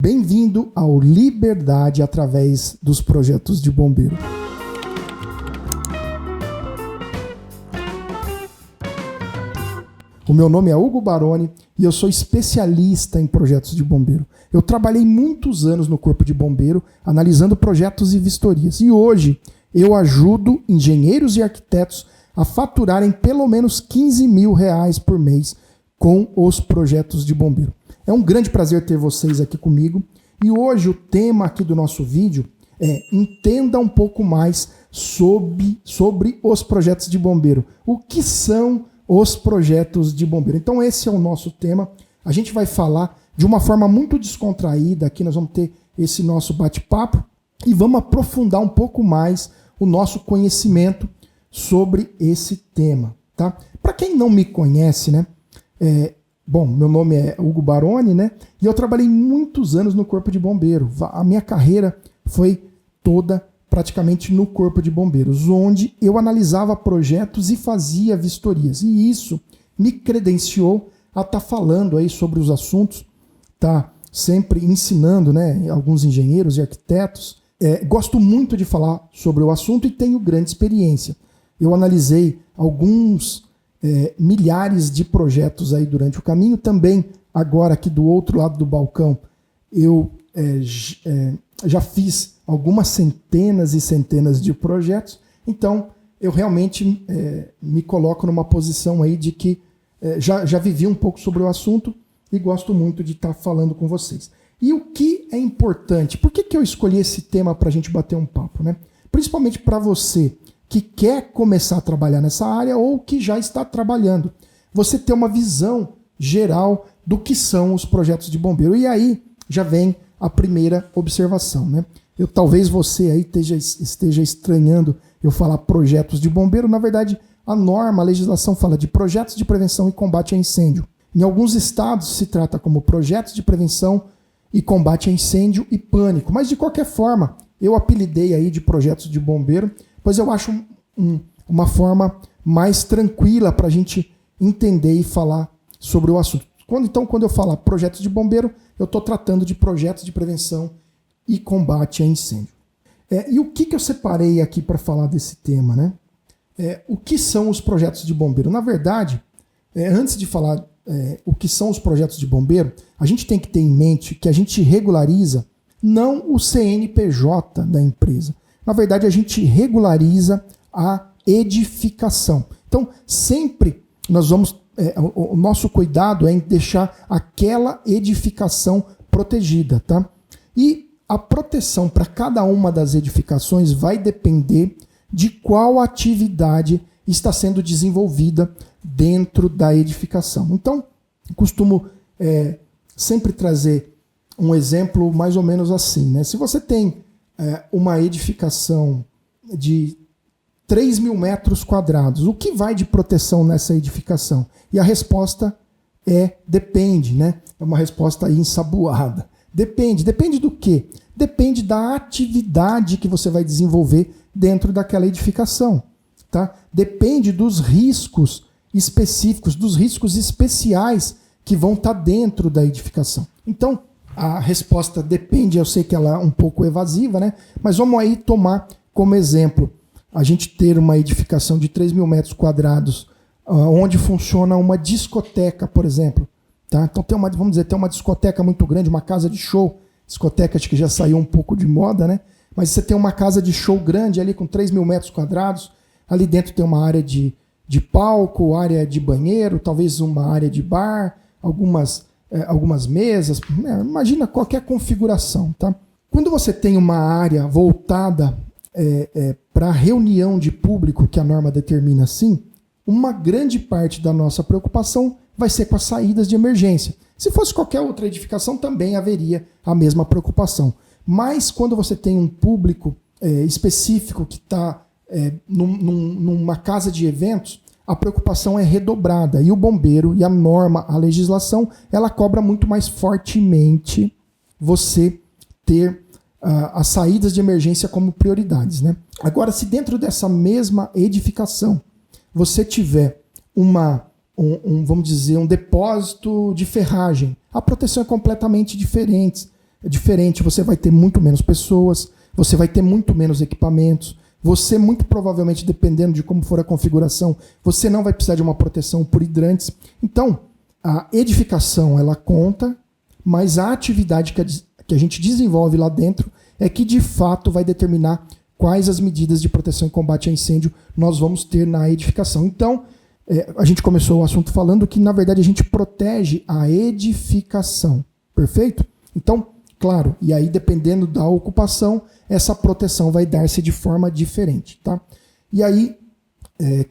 Bem-vindo ao Liberdade através dos projetos de bombeiro. O meu nome é Hugo Baroni e eu sou especialista em projetos de bombeiro. Eu trabalhei muitos anos no Corpo de Bombeiro, analisando projetos e vistorias. E hoje eu ajudo engenheiros e arquitetos a faturarem pelo menos R$15 mil por mês com os projetos de bombeiro. É um grande prazer ter vocês aqui comigo. E hoje o tema aqui do nosso vídeo é: entenda um pouco mais sobre os projetos de bombeiro. O que são os projetos de bombeiro? Então esse é o nosso tema. A gente vai falar de uma forma muito descontraída. Aqui nós vamos ter esse nosso bate-papo e vamos aprofundar um pouco mais o nosso conhecimento sobre esse tema, tá? Para quem não me conhece, né? Bom, meu nome é Hugo Baroni, né? E eu trabalhei muitos anos no Corpo de Bombeiro. A minha carreira foi toda praticamente no Corpo de Bombeiros, onde eu analisava projetos e fazia vistorias. E isso me credenciou a estar falando aí sobre os assuntos, tá sempre ensinando, né, alguns engenheiros e arquitetos. Gosto muito de falar sobre o assunto e tenho grande experiência. Eu analisei alguns milhares de projetos aí durante o caminho. Também, agora aqui do outro lado do balcão, eu já fiz algumas centenas e centenas de projetos. Então, eu realmente me coloco numa posição aí de que já vivi um pouco sobre o assunto e gosto muito de estar falando com vocês. E o que é importante? Por que eu escolhi esse tema para a gente bater um papo, né? Principalmente para você que quer começar a trabalhar nessa área ou que já está trabalhando. Você ter uma visão geral do que são os projetos de bombeiro. E aí já vem a primeira observação, né? Talvez você aí esteja estranhando eu falar projetos de bombeiro. Na verdade, a legislação fala de projetos de prevenção e combate a incêndio. Em alguns estados se trata como projetos de prevenção e combate a incêndio e pânico. Mas de qualquer forma, eu apelidei aí de projetos de bombeiro, pois eu acho uma forma mais tranquila para a gente entender e falar sobre o assunto. Então, quando eu falar projetos de bombeiro, eu estou tratando de projetos de prevenção e combate a incêndio. E o que eu separei aqui para falar desse tema, né? O que são os projetos de bombeiro? Na verdade, antes de falar o que são os projetos de bombeiro, a gente tem que ter em mente que a gente regulariza não o CNPJ da empresa. Na verdade, a gente regulariza a edificação. Então, sempre nós vamos... o nosso cuidado é em deixar aquela edificação protegida, tá? E a proteção para cada uma das edificações vai depender de qual atividade está sendo desenvolvida dentro da edificação. Então, eu costumo sempre trazer um exemplo mais ou menos assim, né? Se você tem uma edificação de 3 mil metros quadrados, o que vai de proteção nessa edificação? E a resposta depende, né? É uma resposta aí ensaboada. Depende. Depende do quê? Depende da atividade que você vai desenvolver dentro daquela edificação, tá? Depende dos riscos específicos, dos riscos especiais que vão estar dentro da edificação. Então, a resposta depende, eu sei que ela é um pouco evasiva, né? Mas vamos aí tomar como exemplo a gente ter uma edificação de 3 mil metros quadrados, onde funciona uma discoteca, por exemplo. Tá? Então tem uma discoteca muito grande, uma casa de show. Discoteca acho que já saiu um pouco de moda, né? Mas você tem uma casa de show grande ali com 3 mil metros quadrados. Ali dentro tem uma área de palco, área de banheiro, talvez uma área de bar, algumas mesas. Imagina qualquer configuração, tá? Quando você tem uma área voltada para reunião de público, que a norma determina assim, uma grande parte da nossa preocupação vai ser com as saídas de emergência. Se fosse qualquer outra edificação, também haveria a mesma preocupação. Mas quando você tem um público específico que está numa casa de eventos, a preocupação é redobrada. E o bombeiro e a norma, a legislação, ela cobra muito mais fortemente você ter as saídas de emergência como prioridades, né? Agora, se dentro dessa mesma edificação você tiver vamos dizer, um depósito de ferragem, a proteção é completamente diferente. é diferente, você vai ter muito menos pessoas, você vai ter muito menos equipamentos, você muito provavelmente, dependendo de como for a configuração, você não vai precisar de uma proteção por hidrantes. Então, a edificação ela conta, mas a atividade que a gente desenvolve lá dentro é que de fato vai determinar quais as medidas de proteção e combate a incêndio nós vamos ter na edificação. Então, a gente começou o assunto falando que, na verdade, a gente protege a edificação. Perfeito? Então, claro, e aí dependendo da ocupação, essa proteção vai dar-se de forma diferente. Tá? E aí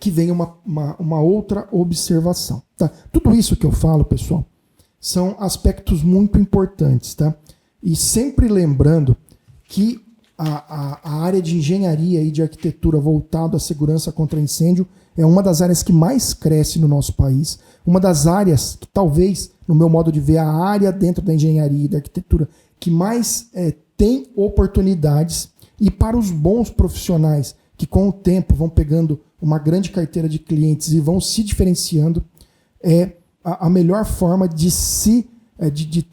que vem uma outra observação. Tá? Tudo isso que eu falo, pessoal, são aspectos muito importantes. Tá? E sempre lembrando que a área de engenharia e de arquitetura voltado à segurança contra incêndio é uma das áreas que mais cresce no nosso país, uma das áreas que talvez, no meu modo de ver, a área dentro da engenharia e da arquitetura que mais tem oportunidades, e para os bons profissionais que com o tempo vão pegando uma grande carteira de clientes e vão se diferenciando, é a melhor forma de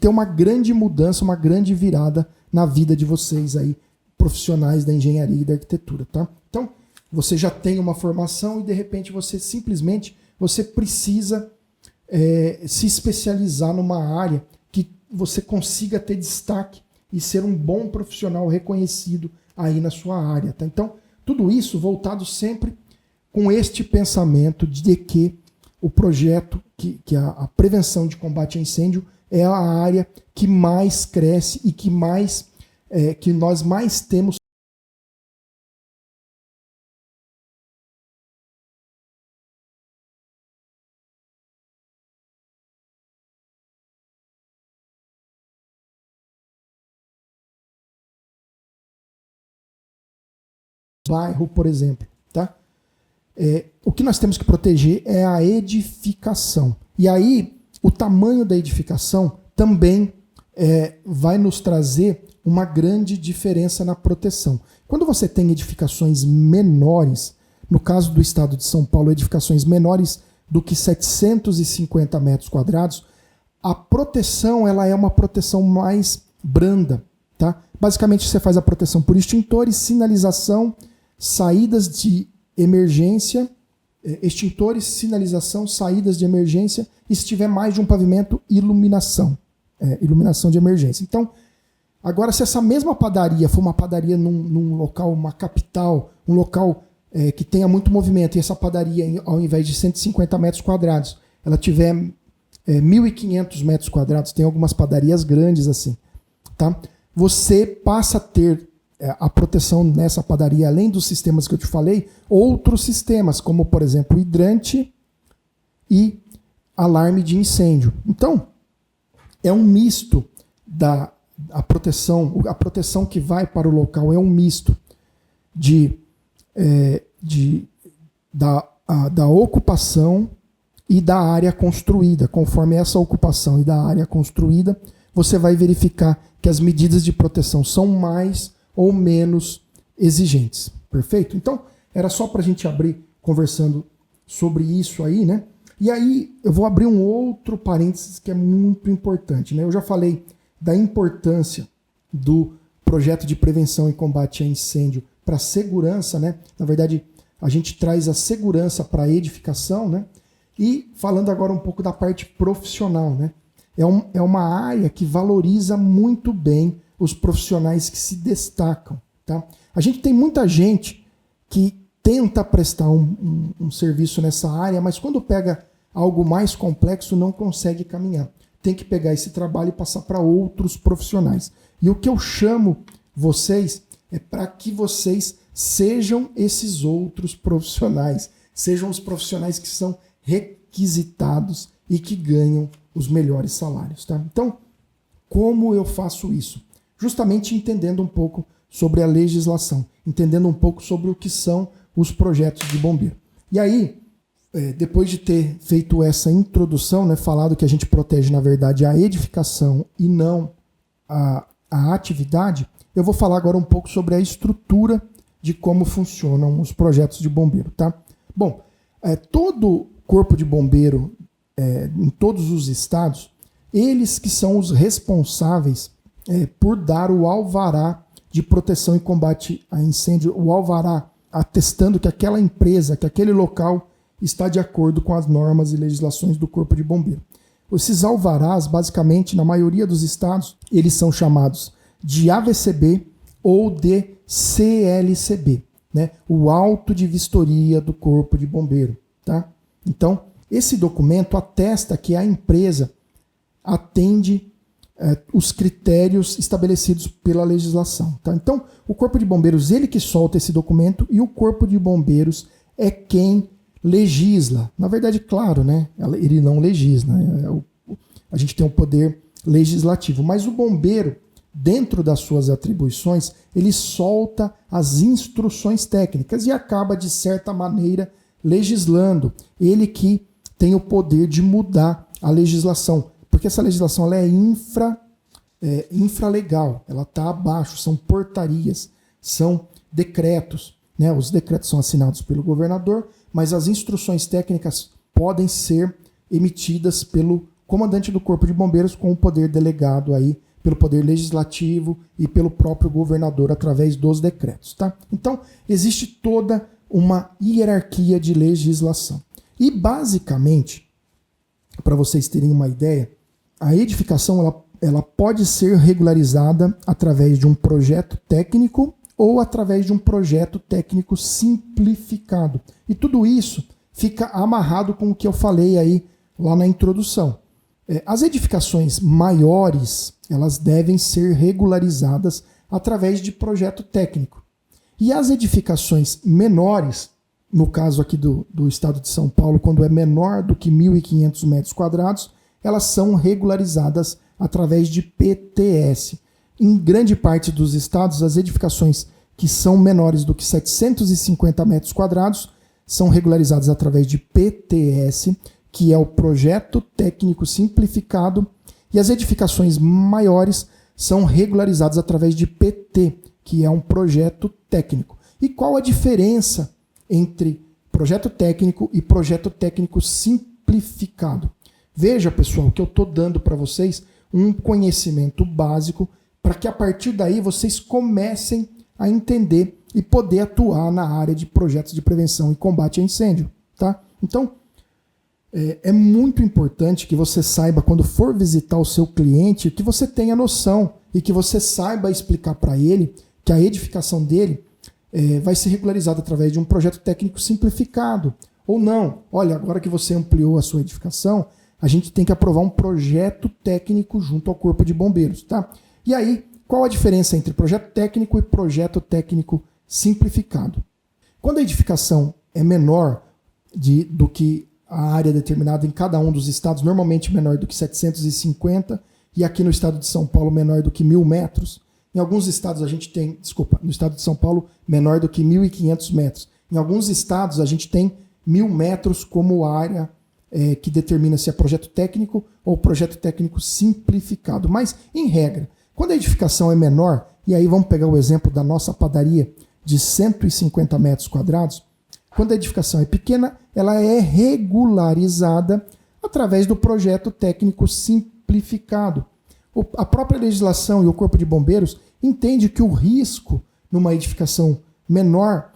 ter uma grande mudança, uma grande virada na vida de vocês aí, profissionais da engenharia e da arquitetura, tá? Então, você já tem uma formação e de repente você precisa se especializar numa área que você consiga ter destaque e ser um bom profissional reconhecido aí na sua área, tá? Então, tudo isso voltado sempre com este pensamento de que o projeto, que a prevenção de combate a incêndio é a área que mais cresce e que nós mais temos bairro, por exemplo, tá? O que nós temos que proteger é a edificação. E aí, o tamanho da edificação também vai nos trazer uma grande diferença na proteção. Quando você tem edificações menores, no caso do estado de São Paulo, edificações menores do que 750 metros quadrados, a proteção ela é uma proteção mais branda. Tá? Basicamente, você faz a proteção por extintores, sinalização, saídas de emergência, extintores, sinalização, saídas de emergência, e se tiver mais de um pavimento, iluminação. Iluminação de emergência. Então, agora, se essa mesma padaria for uma padaria num local, uma capital, um local que tenha muito movimento, e essa padaria, ao invés de 150 metros quadrados, ela tiver 1.500 metros quadrados, tem algumas padarias grandes assim, tá? Você passa a ter a proteção nessa padaria, além dos sistemas que eu te falei, outros sistemas, como, por exemplo, hidrante e alarme de incêndio. Então, é um misto a proteção que vai para o local é um misto da ocupação e da área construída. Conforme essa ocupação e da área construída, você vai verificar que as medidas de proteção são mais ou menos exigentes. Perfeito? Então, era só para a gente abrir conversando sobre isso aí, né? E aí, eu vou abrir um outro parênteses que é muito importante, né? Eu já falei da importância do projeto de prevenção e combate a incêndio para a segurança, né? Na verdade, a gente traz a segurança para a edificação, né? E falando agora um pouco da parte profissional, né? É uma área que valoriza muito bem os profissionais que se destacam, tá? A gente tem muita gente que tenta prestar um serviço nessa área, mas quando pega algo mais complexo não consegue caminhar. Tem que pegar esse trabalho e passar para outros profissionais. E o que eu chamo vocês é para que vocês sejam esses outros profissionais, sejam os profissionais que são requisitados e que ganham os melhores salários, tá? Então, como eu faço isso? Justamente entendendo um pouco sobre a legislação, entendendo um pouco sobre o que são os projetos de bombeiro. E aí, depois de ter feito essa introdução, né, falado que a gente protege, na verdade, a edificação e não a atividade, eu vou falar agora um pouco sobre a estrutura de como funcionam os projetos de bombeiro, tá? Bom, todo corpo de bombeiro, em todos os estados, eles que são os responsáveis por dar o alvará de proteção e combate a incêndio, o alvará atestando que aquela empresa, que aquele local está de acordo com as normas e legislações do Corpo de Bombeiro. Esses alvarás, basicamente, na maioria dos estados, eles são chamados de AVCB ou de CLCB, né? O auto de vistoria do Corpo de Bombeiro. Tá? Então, esse documento atesta que a empresa atende os critérios estabelecidos pela legislação. Tá? Então, o Corpo de Bombeiros, ele que solta esse documento, e o Corpo de Bombeiros é quem legisla. Na verdade, claro, né? Ele não legisla. A gente tem um poder legislativo, mas o bombeiro, dentro das suas atribuições, ele solta as instruções técnicas e acaba, de certa maneira, legislando. Ele que tem o poder de mudar a legislação, porque essa legislação ela é infralegal, ela está abaixo, são portarias, são decretos, né? Os decretos são assinados pelo governador, mas as instruções técnicas podem ser emitidas pelo comandante do Corpo de Bombeiros, com o poder delegado aí pelo poder legislativo e pelo próprio governador através dos decretos. Tá? Então, existe toda uma hierarquia de legislação. E, basicamente, para vocês terem uma ideia, a edificação ela pode ser regularizada através de um projeto técnico ou através de um projeto técnico simplificado. E tudo isso fica amarrado com o que eu falei aí lá na introdução. As edificações maiores, elas devem ser regularizadas através de projeto técnico. E as edificações menores, no caso aqui do estado de São Paulo, quando é menor do que 1.500 metros quadrados, elas são regularizadas através de PTS. Em grande parte dos estados, as edificações que são menores do que 750 metros quadrados são regularizadas através de PTS, que é o Projeto Técnico Simplificado, e as edificações maiores são regularizadas através de PT, que é um projeto técnico. E qual a diferença entre projeto técnico e projeto técnico simplificado? Veja, pessoal, que eu estou dando para vocês um conhecimento básico para que a partir daí vocês comecem a entender e poder atuar na área de projetos de prevenção e combate a incêndio. Tá? Então, é muito importante que você saiba, quando for visitar o seu cliente, que você tenha noção e que você saiba explicar para ele que a edificação dele vai ser regularizada através de um projeto técnico simplificado. Ou não, olha, agora que você ampliou a sua edificação, a gente tem que aprovar um projeto técnico junto ao Corpo de Bombeiros. Tá? E aí, qual a diferença entre projeto técnico e projeto técnico simplificado? Quando a edificação é menor do que a área determinada em cada um dos estados, normalmente menor do que 750, e aqui no estado de São Paulo menor do que 1.000 metros. Em alguns estados a gente tem, no estado de São Paulo, menor do que 1.500 metros. Em alguns estados a gente tem 1.000 metros como área que determina se é projeto técnico ou projeto técnico simplificado. Mas, em regra, quando a edificação é menor, e aí vamos pegar o exemplo da nossa padaria de 150 metros quadrados, quando a edificação é pequena, ela é regularizada através do projeto técnico simplificado. A própria legislação e o Corpo de Bombeiros entende que o risco numa edificação menor,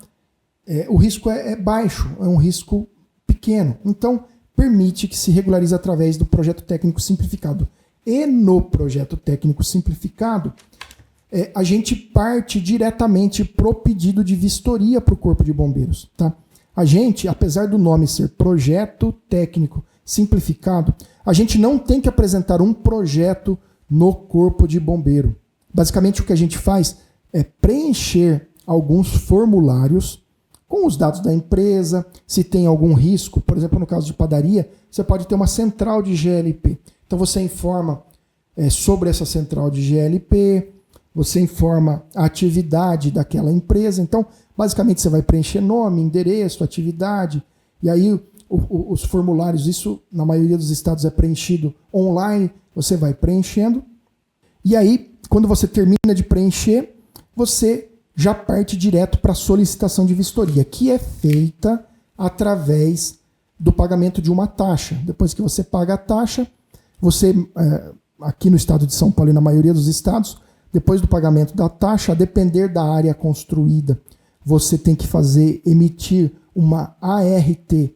o risco é baixo, é um risco pequeno. Então, permite que se regularize através do projeto técnico simplificado. E no projeto técnico simplificado, a gente parte diretamente pro pedido de vistoria para o Corpo de Bombeiros. Tá? A gente, apesar do nome ser projeto técnico simplificado, a gente não tem que apresentar um projeto no Corpo de Bombeiro. Basicamente, o que a gente faz é preencher alguns formulários com os dados da empresa, se tem algum risco. Por exemplo, no caso de padaria, você pode ter uma central de GLP. Então você informa sobre essa central de GLP, você informa a atividade daquela empresa. Então, basicamente, você vai preencher nome, endereço, atividade, e aí os formulários, isso na maioria dos estados é preenchido online, você vai preenchendo, e aí, quando você termina de preencher, você já parte direto para a solicitação de vistoria, que é feita através do pagamento de uma taxa. Depois que você paga a taxa, você aqui no estado de São Paulo e na maioria dos estados, depois do pagamento da taxa, a depender da área construída, você tem que emitir uma ART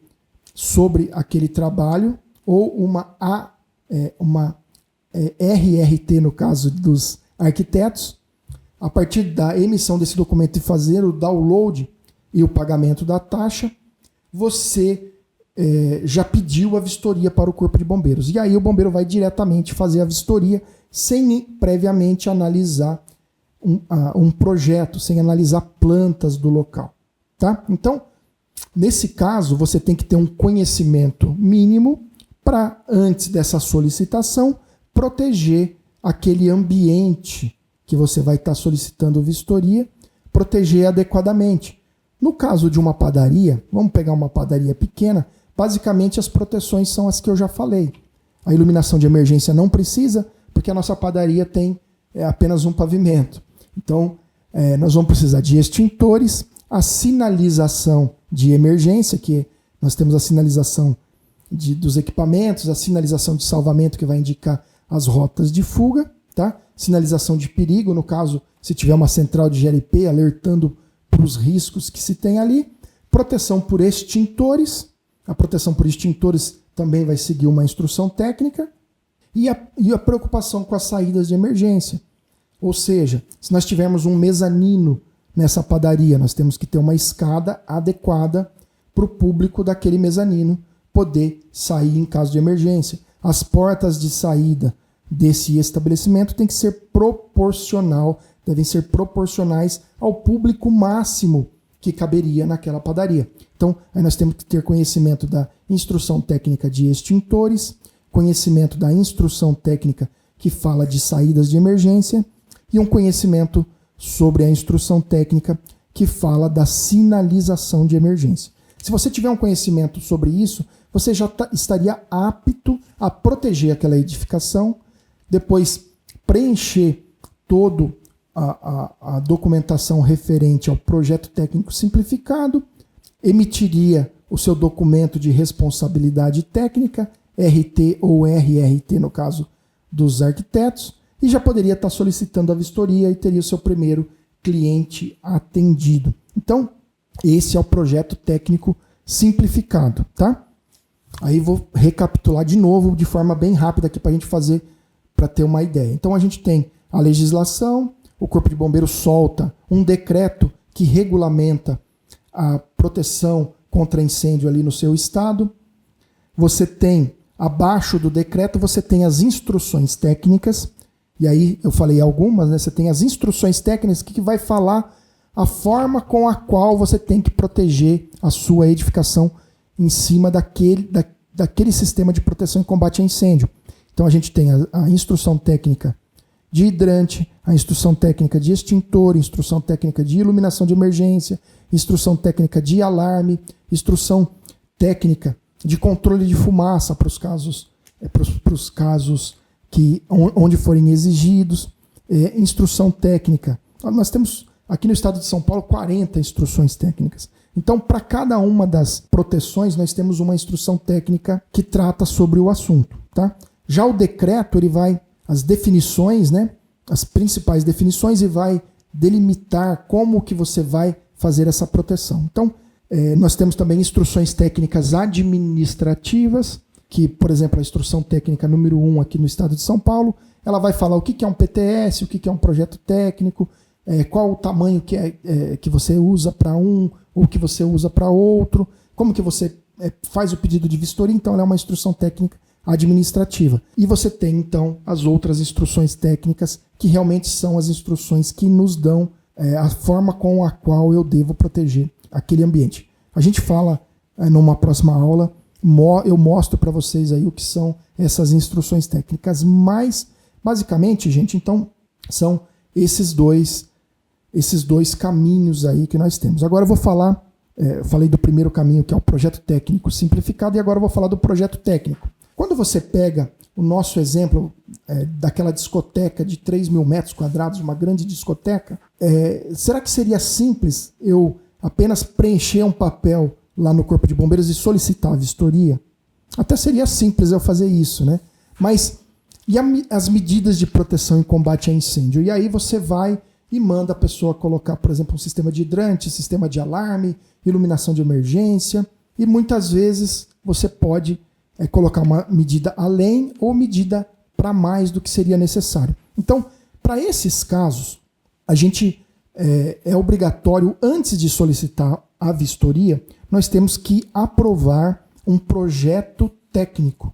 sobre aquele trabalho ou uma RRT no caso dos arquitetos. A partir da emissão desse documento e fazer o download e o pagamento da taxa, você já pediu a vistoria para o Corpo de Bombeiros. E aí o bombeiro vai diretamente fazer a vistoria sem previamente analisar um projeto, sem analisar plantas do local. Tá? Então, nesse caso, você tem que ter um conhecimento mínimo para, antes dessa solicitação, proteger aquele ambiente que você vai estar solicitando vistoria, proteger adequadamente. No caso de uma padaria, vamos pegar uma padaria pequena, basicamente as proteções são as que eu já falei. A iluminação de emergência não precisa, porque a nossa padaria tem apenas um pavimento. Então, nós vamos precisar de extintores, a sinalização de emergência, que nós temos a sinalização dos equipamentos, a sinalização de salvamento, que vai indicar as rotas de fuga, tá? Sinalização de perigo, no caso, se tiver uma central de GLP alertando para os riscos que se tem ali. Proteção por extintores. A proteção por extintores também vai seguir uma instrução técnica. E a preocupação com as saídas de emergência. Ou seja, se nós tivermos um mezanino nessa padaria, nós temos que ter uma escada adequada para o público daquele mezanino poder sair em caso de emergência. As portas de saída desse estabelecimento têm que ser devem ser proporcionais ao público máximo que caberia naquela padaria. Então, aí nós temos que ter conhecimento da instrução técnica de extintores, conhecimento da instrução técnica que fala de saídas de emergência e um conhecimento sobre a instrução técnica que fala da sinalização de emergência. Se você tiver um conhecimento sobre isso, você já estaria apto a proteger aquela edificação, depois preencher toda a documentação referente ao projeto técnico simplificado, emitiria o seu documento de responsabilidade técnica, RT ou RRT no caso dos arquitetos, e já poderia estar solicitando a vistoria e teria o seu primeiro cliente atendido. Então, esse é o projeto técnico simplificado, tá? Aí vou recapitular de novo de forma bem rápida aqui para ter uma ideia. Então a gente tem a legislação, o Corpo de Bombeiros solta um decreto que regulamenta a proteção contra incêndio ali no seu estado. Você tem, abaixo do decreto, você tem as instruções técnicas, e aí eu falei algumas, né? Você tem as instruções técnicas que vai falar a forma com a qual você tem que proteger a sua edificação em cima daquele sistema de proteção e combate a incêndio. Então a gente tem a instrução técnica de hidrante, a instrução técnica de extintor, instrução técnica de iluminação de emergência, instrução técnica de alarme, instrução técnica de controle de fumaça para os casos onde forem exigidos, instrução técnica. Nós temos aqui no estado de São Paulo 40 instruções técnicas. Então, para cada uma das proteções, nós temos uma instrução técnica que trata sobre o assunto. Tá? Já o decreto, ele vai, as definições, né, as principais definições, e vai delimitar como que você vai fazer essa proteção. Então, nós temos também instruções técnicas administrativas, que, por exemplo, a instrução técnica número 1 aqui no estado de São Paulo, ela vai falar o que é um PTS, o que é um projeto técnico, qual o tamanho que você usa para um ou que você usa para outro, como que você faz o pedido de vistoria. Então ela é uma instrução técnica administrativa. E você tem então as outras instruções técnicas que realmente são as instruções que nos dão a forma com a qual eu devo proteger aquele ambiente. A gente fala numa próxima aula, eu mostro para vocês aí o que são essas instruções técnicas, mas basicamente, gente, então são esses dois caminhos aí que nós temos. Agora eu vou falar, eu falei do primeiro caminho, que é o projeto técnico simplificado, e agora eu vou falar do projeto técnico. Quando você pega o nosso exemplo daquela discoteca de 3.000 metros quadrados, uma grande discoteca, será que seria simples eu apenas preencher um papel lá no Corpo de Bombeiros e solicitar a vistoria? Até seria simples eu fazer isso, né? Mas E as medidas de proteção e combate a incêndio. E aí você vai e manda a pessoa colocar, por exemplo, um sistema de hidrante, sistema de alarme, iluminação de emergência. E muitas vezes você pode colocar uma medida além ou medida para mais do que seria necessário. Então, para esses casos, a gente é obrigatório, antes de solicitar a vistoria, nós temos que aprovar um projeto técnico.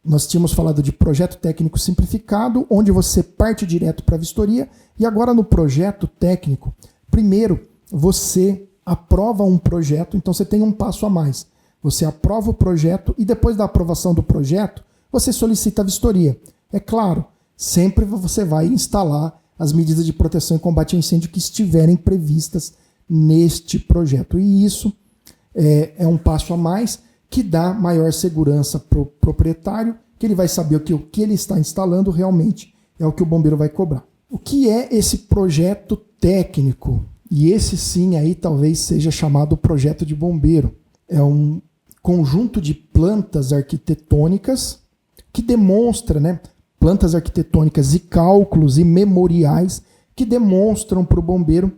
Nós tínhamos falado de projeto técnico simplificado, onde você parte direto para a vistoria, e agora no projeto técnico, primeiro você aprova um projeto, então você tem um passo a mais. Você aprova o projeto e depois da aprovação do projeto, você solicita a vistoria. É claro, sempre você vai instalar as medidas de proteção e combate a incêndio que estiverem previstas neste projeto. E isso é um passo a mais que dá maior segurança para o proprietário, que ele vai saber que o que ele está instalando realmente é o que o bombeiro vai cobrar. O que é esse projeto técnico? E esse sim aí talvez seja chamado projeto de bombeiro. É um conjunto de plantas arquitetônicas que demonstra, plantas arquitetônicas e cálculos e memoriais que demonstram para o bombeiro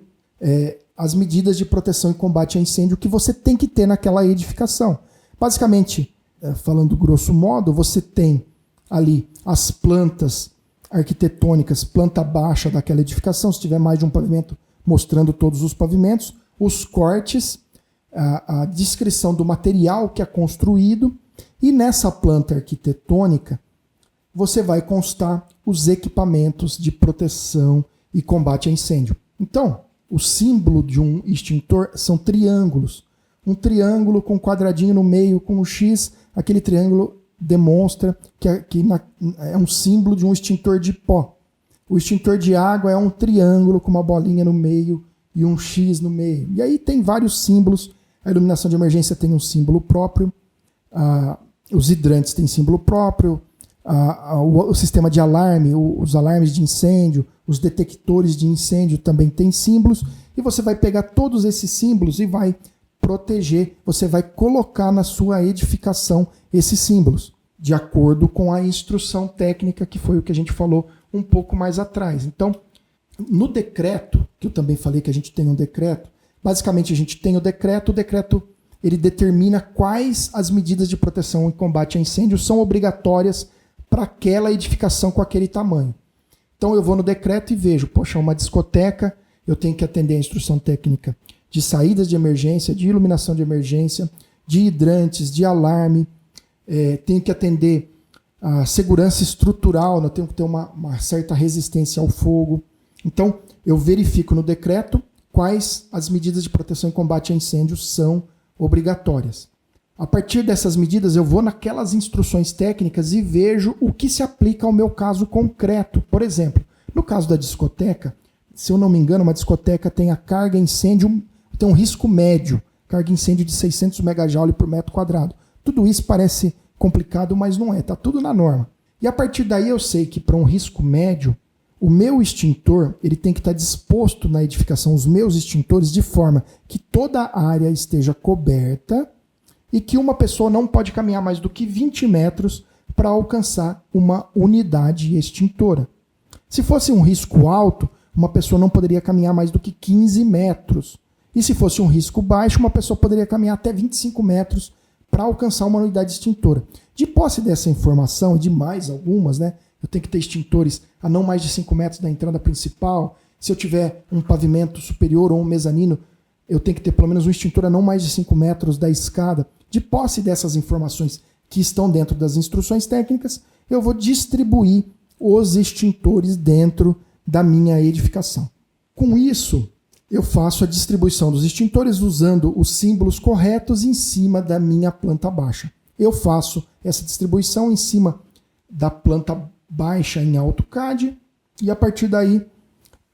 as medidas de proteção e combate a incêndio que você tem que ter naquela edificação. Basicamente, falando grosso modo, você tem ali as plantas arquitetônicas, planta baixa daquela edificação, se tiver mais de um pavimento, mostrando todos os pavimentos, os cortes, a descrição do material que é construído, e nessa planta arquitetônica você vai constar os equipamentos de proteção e combate a incêndio. Então, o símbolo de um extintor são triângulos. Um triângulo com um quadradinho no meio, com um X, aquele triângulo demonstra que é um símbolo de um extintor de pó. O extintor de água é um triângulo com uma bolinha no meio e um X no meio. E aí tem vários símbolos. A iluminação de emergência tem um símbolo próprio, os hidrantes têm símbolo próprio, o sistema de alarme, os alarmes de incêndio, os detectores de incêndio também têm símbolos, e você vai pegar todos esses símbolos e vai proteger, você vai colocar na sua edificação esses símbolos, de acordo com a instrução técnica, que foi o que a gente falou um pouco mais atrás. Então, no decreto, que eu também falei que a gente tem um decreto, basicamente a gente tem o decreto ele determina quais as medidas de proteção e combate a incêndio são obrigatórias para aquela edificação com aquele tamanho. Então eu vou no decreto e vejo, poxa, uma discoteca, eu tenho que atender a instrução técnica de saídas de emergência, de iluminação de emergência, de hidrantes, de alarme, tenho que atender a segurança estrutural, eu tenho que ter uma certa resistência ao fogo. Então eu verifico no decreto quais as medidas de proteção e combate a incêndio são obrigatórias. A partir dessas medidas, eu vou naquelas instruções técnicas e vejo o que se aplica ao meu caso concreto. Por exemplo, no caso da discoteca, se eu não me engano, uma discoteca tem a carga incêndio, tem um risco médio, carga incêndio de 600 megajoule por metro quadrado. Tudo isso parece complicado, mas não é, está tudo na norma. E a partir daí eu sei que para um risco médio, o meu extintor ele tem que estar disposto na edificação, os meus extintores, de forma que toda a área esteja coberta e que uma pessoa não pode caminhar mais do que 20 metros para alcançar uma unidade extintora. Se fosse um risco alto, uma pessoa não poderia caminhar mais do que 15 metros. E se fosse um risco baixo, uma pessoa poderia caminhar até 25 metros para alcançar uma unidade extintora. De posse dessa informação, e de mais algumas, eu tenho que ter extintores a não mais de 5 metros da entrada principal. Se eu tiver um pavimento superior ou um mezanino, eu tenho que ter pelo menos um extintor a não mais de 5 metros da escada. De posse dessas informações que estão dentro das instruções técnicas, eu vou distribuir os extintores dentro da minha edificação. Com isso, eu faço a distribuição dos extintores usando os símbolos corretos em cima da minha planta baixa. Eu faço essa distribuição em cima da planta baixa em AutoCAD e a partir daí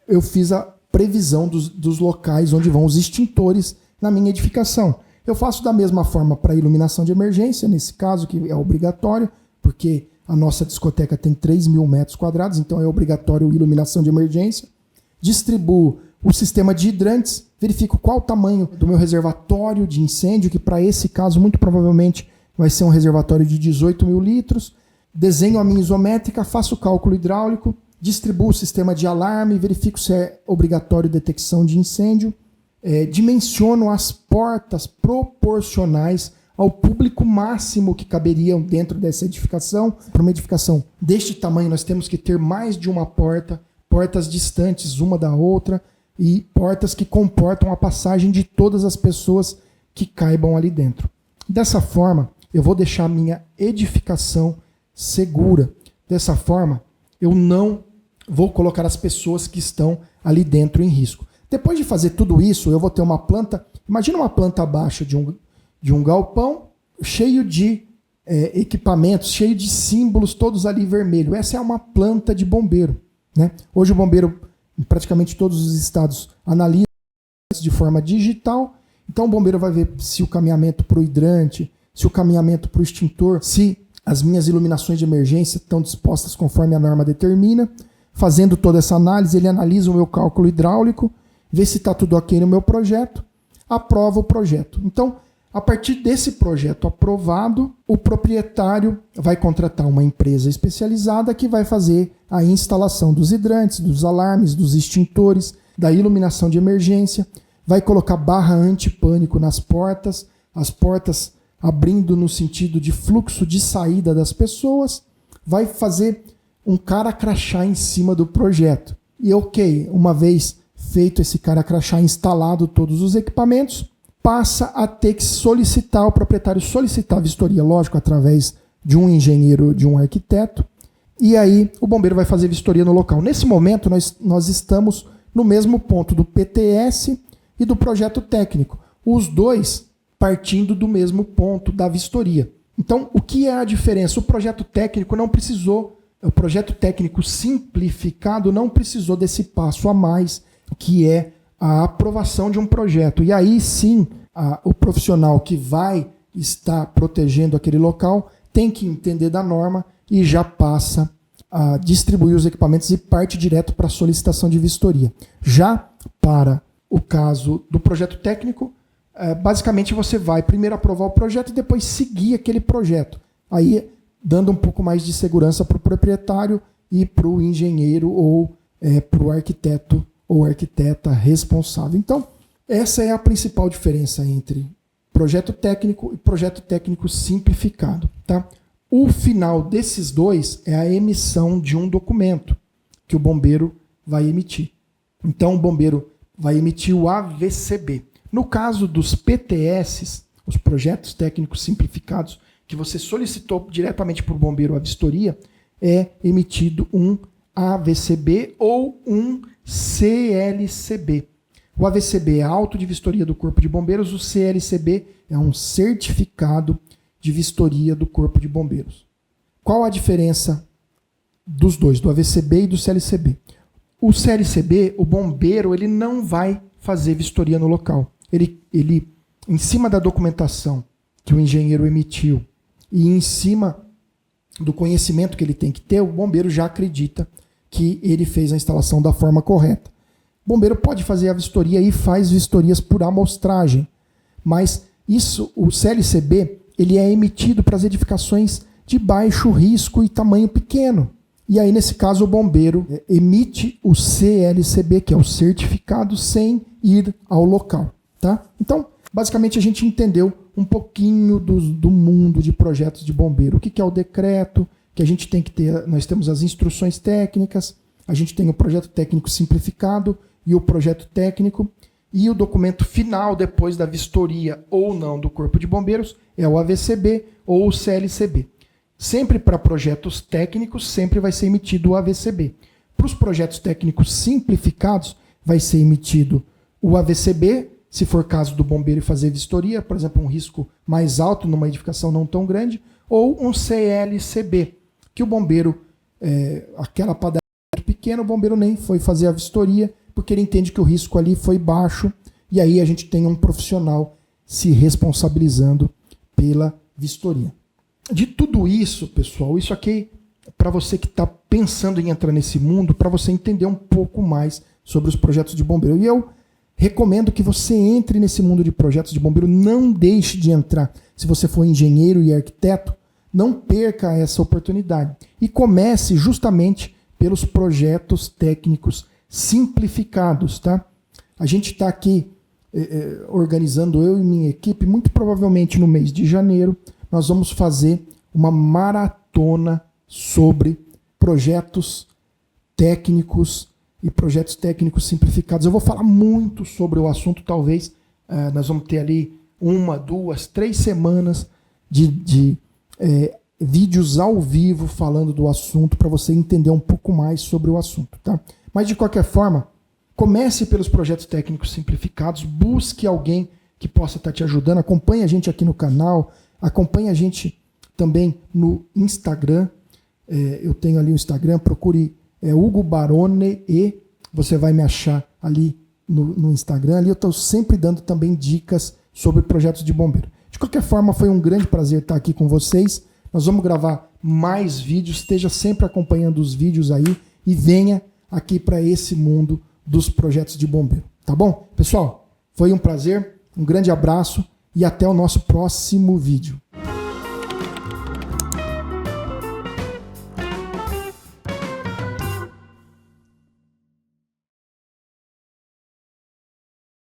eu fiz a previsão dos locais onde vão os extintores na minha edificação. Eu faço da mesma forma para a iluminação de emergência, nesse caso que é obrigatório, porque a nossa discoteca tem 3.000 metros quadrados, então é obrigatório iluminação de emergência. Distribuo o sistema de hidrantes, verifico qual o tamanho do meu reservatório de incêndio, que para esse caso muito provavelmente vai ser um reservatório de 18 mil litros. desenho a minha isométrica, faço o cálculo hidráulico, distribuo o sistema de alarme, verifico se é obrigatório detecção de incêndio, dimensiono as portas proporcionais ao público máximo que caberiam dentro dessa edificação. Para uma edificação deste tamanho, nós temos que ter mais de uma porta, portas distantes uma da outra e portas que comportam a passagem de todas as pessoas que caibam ali dentro. Dessa forma, eu vou deixar a minha edificação segura. Dessa forma, eu não vou colocar as pessoas que estão ali dentro em risco. Depois de fazer tudo isso, eu vou ter uma planta, imagina uma planta baixa de um galpão, cheio de equipamentos, cheio de símbolos, todos ali vermelho. Essa é uma planta de bombeiro, né? Hoje o bombeiro, em praticamente todos os estados, analisa de forma digital. Então o bombeiro vai ver se o caminhamento para o hidrante, se o caminhamento para o extintor, se as minhas iluminações de emergência estão dispostas conforme a norma determina. Fazendo toda essa análise, ele analisa o meu cálculo hidráulico, vê se está tudo ok no meu projeto, aprova o projeto. Então, a partir desse projeto aprovado, o proprietário vai contratar uma empresa especializada que vai fazer a instalação dos hidrantes, dos alarmes, dos extintores, da iluminação de emergência, vai colocar barra antipânico nas portas, as portas abrindo no sentido de fluxo de saída das pessoas, vai fazer um cara crachá em cima do projeto. E ok, uma vez feito esse cara crachá, instalado todos os equipamentos, passa a ter que solicitar, o proprietário solicitar a vistoria, lógico, através de um engenheiro, de um arquiteto, e aí o bombeiro vai fazer vistoria no local. Nesse momento, nós estamos no mesmo ponto do PTS e do projeto técnico, os dois partindo do mesmo ponto da vistoria. Então, o que é a diferença? O projeto técnico não precisou, o projeto técnico simplificado não precisou desse passo a mais, que é a aprovação de um projeto. E aí sim, o profissional que vai estar protegendo aquele local tem que entender da norma e já passa a distribuir os equipamentos e parte direto para a solicitação de vistoria. Já para o caso do projeto técnico, basicamente você vai primeiro aprovar o projeto e depois seguir aquele projeto. Aí dando um pouco mais de segurança para o proprietário e para o engenheiro ou para o arquiteto ou arquiteta responsável. Então, essa é a principal diferença entre projeto técnico e projeto técnico simplificado. Tá? O final desses dois é a emissão de um documento que o bombeiro vai emitir. Então, o bombeiro vai emitir o AVCB. No caso dos PTS, os projetos técnicos simplificados, que você solicitou diretamente para o bombeiro a vistoria, é emitido um AVCB ou um CLCB. O AVCB é auto de vistoria do Corpo de Bombeiros, o CLCB é um certificado de vistoria do Corpo de Bombeiros. Qual a diferença dos dois, do AVCB e do CLCB? O CLCB, o bombeiro, ele não vai fazer vistoria no local. Ele, em cima da documentação que o engenheiro emitiu e em cima do conhecimento que ele tem que ter, o bombeiro já acredita que ele fez a instalação da forma correta. O bombeiro pode fazer a vistoria e faz vistorias por amostragem, mas isso, o CLCB, ele é emitido para as edificações de baixo risco e tamanho pequeno. E aí, nesse caso, o bombeiro emite o CLCB, que é o certificado, sem ir ao local. Tá? Então, basicamente, a gente entendeu um pouquinho do mundo de projetos de bombeiro. O que é o decreto, que a gente tem que ter, nós temos as instruções técnicas, a gente tem o projeto técnico simplificado e o projeto técnico, e o documento final, depois da vistoria ou não do Corpo de Bombeiros, é o AVCB ou o CLCB. Sempre para projetos técnicos, sempre vai ser emitido o AVCB. Para os projetos técnicos simplificados, vai ser emitido o AVCB, se for caso do bombeiro fazer vistoria, por exemplo, um risco mais alto numa edificação não tão grande, ou um CLCB, que o bombeiro, aquela padaria pequena, o bombeiro nem foi fazer a vistoria, porque ele entende que o risco ali foi baixo, e aí a gente tem um profissional se responsabilizando pela vistoria. De tudo isso, pessoal, isso aqui, para você que está pensando em entrar nesse mundo, para você entender um pouco mais sobre os projetos de bombeiro. E eu recomendo que você entre nesse mundo de projetos de bombeiro, não deixe de entrar. Se você for engenheiro e arquiteto, não perca essa oportunidade. E comece justamente pelos projetos técnicos simplificados, tá? A gente está aqui organizando, eu e minha equipe, muito provavelmente no mês de janeiro, nós vamos fazer uma maratona sobre projetos técnicos e projetos técnicos simplificados. Eu vou falar muito sobre o assunto, talvez nós vamos ter ali 1, 2, 3 semanas de vídeos ao vivo falando do assunto para você entender um pouco mais sobre o assunto, tá? Mas de qualquer forma, comece pelos projetos técnicos simplificados, busque alguém que possa estar te ajudando, acompanhe a gente aqui no canal, acompanhe a gente também no Instagram. Eu tenho ali o Instagram, procure Hugo Barone e você vai me achar ali no Instagram. Ali eu estou sempre dando também dicas sobre projetos de bombeiro. De qualquer forma, foi um grande prazer estar aqui com vocês. Nós vamos gravar mais vídeos, esteja sempre acompanhando os vídeos aí e venha aqui para esse mundo dos projetos de bombeiro. Tá bom? Pessoal, foi um prazer, um grande abraço e até o nosso próximo vídeo.